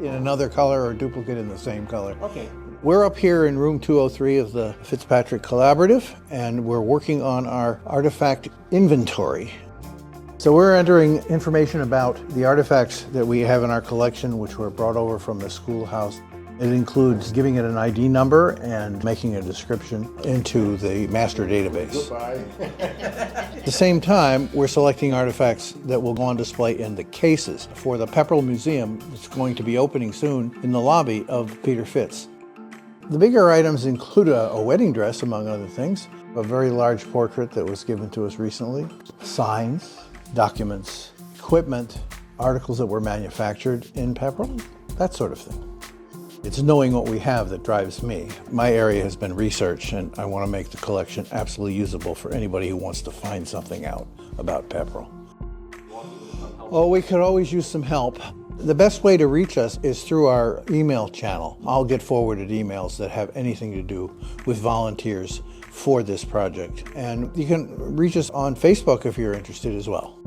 in another color or duplicate in the same color. Okay. We're up here in room 203 of the Fitzpatrick Collaborative, and we're working on our artifact inventory. So we're entering information about the artifacts that we have in our collection, which were brought over from the schoolhouse. It includes giving it an ID number and making a description into the master database. Goodbye. At the same time, we're selecting artifacts that will go on display in the cases for the Pepperell Museum that's going to be opening soon in the lobby of Peter Fitz. The bigger items include a wedding dress, among other things, a very large portrait that was given to us recently, signs, documents, equipment, articles that were manufactured in Pepperell, that sort of thing. It's knowing what we have that drives me. My area has been research, and I want to make the collection absolutely usable for anybody who wants to find something out about Pepperell. Oh, we could always use some help. The best way to reach us is through our email channel. I'll get forwarded emails that have anything to do with volunteers for this project. And you can reach us on Facebook if you're interested as well.